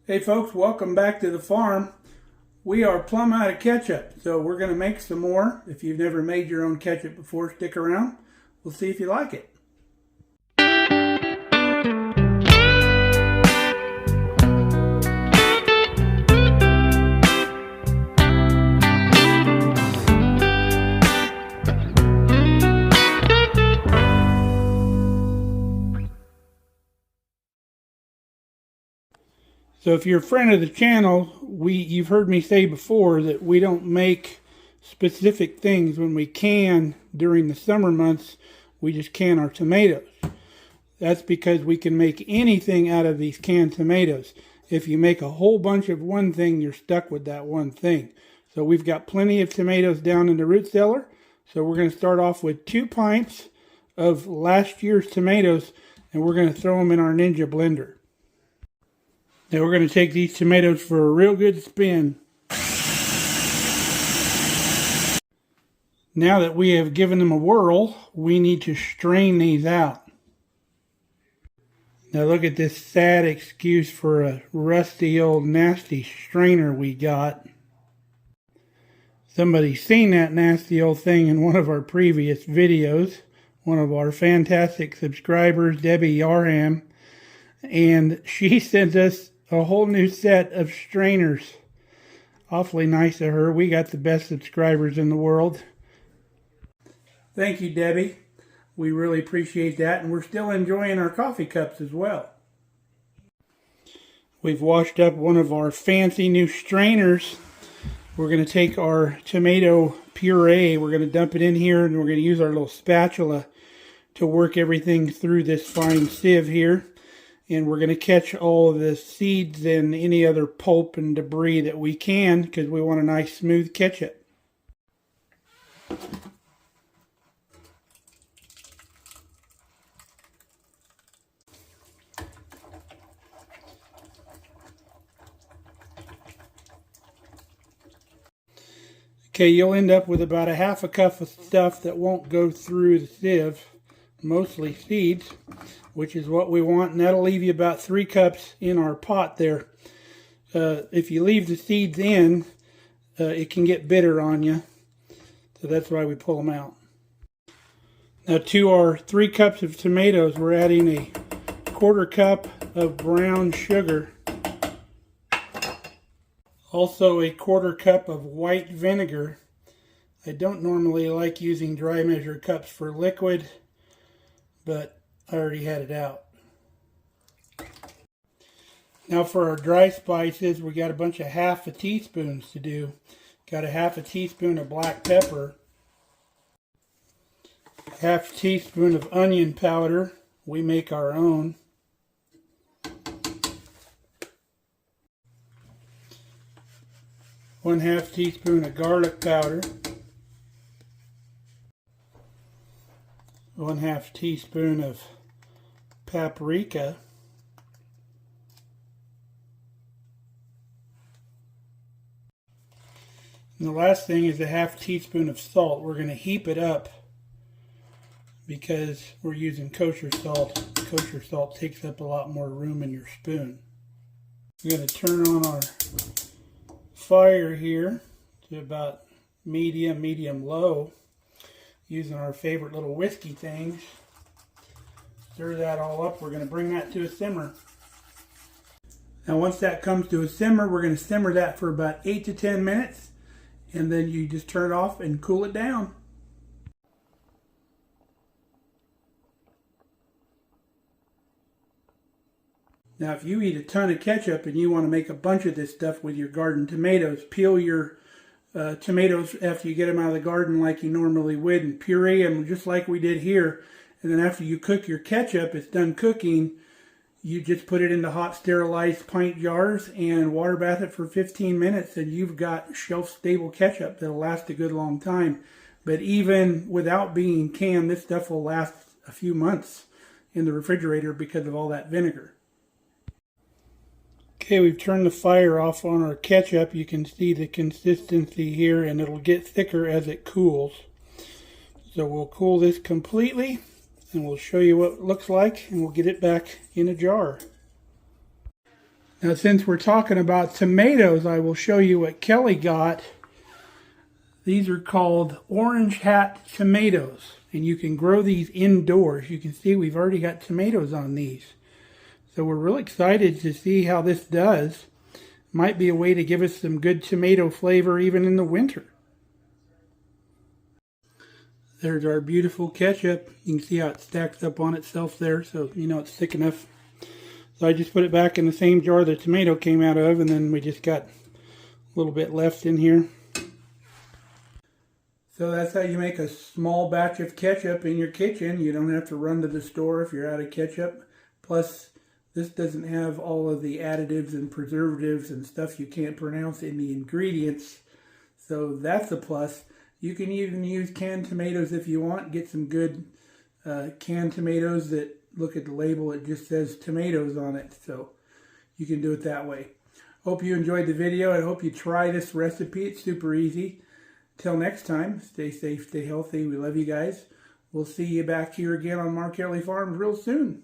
Hey folks, welcome back to the farm. We are plumb out of ketchup, so we're going to make some more. If you've never made your own ketchup before, stick around. We'll see if you like it. So if you're a friend of the channel, you've heard me say before that we don't make specific things when we can during the summer months. We just can our tomatoes. That's because we can make anything out of these canned tomatoes. If you make a whole bunch of one thing, you're stuck with that one thing. So we've got plenty of tomatoes down in the root cellar. So we're going to start off with 2 pints of last year's tomatoes, and we're going to throw them in our Ninja blender. Now we're going to take these tomatoes for a real good spin. Now that we have given them a whirl, we need to strain these out. Now look at this sad excuse for a rusty old nasty strainer we got. Somebody's seen that nasty old thing in one of our previous videos. One of our fantastic subscribers, Debbie Yarham. And she sent us a whole new set of strainers. Awfully nice of her. We got the best subscribers in the world. Thank you, Debbie. We really appreciate that, and we're still enjoying our coffee cups as well. We've washed up one of our fancy new strainers. We're going to take our tomato puree, we're going to dump it in here, and we're going to use our little spatula to work everything through this fine sieve here. And we're going to catch all of the seeds and any other pulp and debris that we can, because we want a nice smooth ketchup. Okay, you'll end up with about a half a cup of stuff that won't go through the sieve, mostly seeds, which is what we want, and that'll leave you about 3 cups in our pot there. If you leave the seeds in, it can get bitter on you, so that's why we pull them out. Now to our 3 cups of tomatoes, we're adding a 1/4 cup of brown sugar, also a 1/4 cup of white vinegar. I don't normally like using dry measure cups for liquid, but I already had it out. Now for our dry spices, we got a bunch of 1/2 teaspoons to do. Got a 1/2 teaspoon of black pepper, 1/2 teaspoon of onion powder. We make our own. One 1/2 teaspoon of garlic powder. 1/2 teaspoon of paprika. And the last thing is a 1/2 teaspoon of salt. We're going to heap it up because we're using kosher salt. Kosher salt takes up a lot more room in your spoon. We're going to turn on our fire here to about medium low, using our favorite little whiskey things. Stir that all up. We're going to bring that to a simmer. Now once that comes to a simmer, we're going to simmer that for about 8 to 10 minutes, and then you just turn it off and cool it down. Now if you eat a ton of ketchup and you want to make a bunch of this stuff with your garden tomatoes, peel your tomatoes after you get them out of the garden like you normally would, and puree them just like we did here. And then after you cook your ketchup, it's done cooking, you just put it into hot sterilized pint jars and water bath it for 15 minutes, and you've got shelf stable ketchup that'll last a good long time. But even without being canned, this stuff will last a few months in the refrigerator because of all that vinegar. Okay, we've turned the fire off on our ketchup. You can see the consistency here, and it'll get thicker as it cools. So we'll cool this completely, and we'll show you what it looks like, and we'll get it back in a jar. Now, since we're talking about tomatoes, I will show you what Kelly got. These are called orange hat tomatoes, and you can grow these indoors. You can see we've already got tomatoes on these. So we're real excited to see how this does. Might be a way to give us some good tomato flavor even in the winter. There's our beautiful ketchup. You can see how it stacks up on itself there, so you know it's thick enough. So I just put it back in the same jar the tomato came out of, and then we just got a little bit left in here. So that's how you make a small batch of ketchup in your kitchen. You don't have to run to the store if you're out of ketchup. Plus, this doesn't have all of the additives and preservatives and stuff you can't pronounce in the ingredients. So that's a plus. You can even use canned tomatoes if you want. Get some good canned tomatoes that look at the label. It just says tomatoes on it. So you can do it that way. Hope you enjoyed the video. I hope you try this recipe. It's super easy. Till next time, stay safe, stay healthy. We love you guys. We'll see you back here again on Mark Ellie Farms real soon.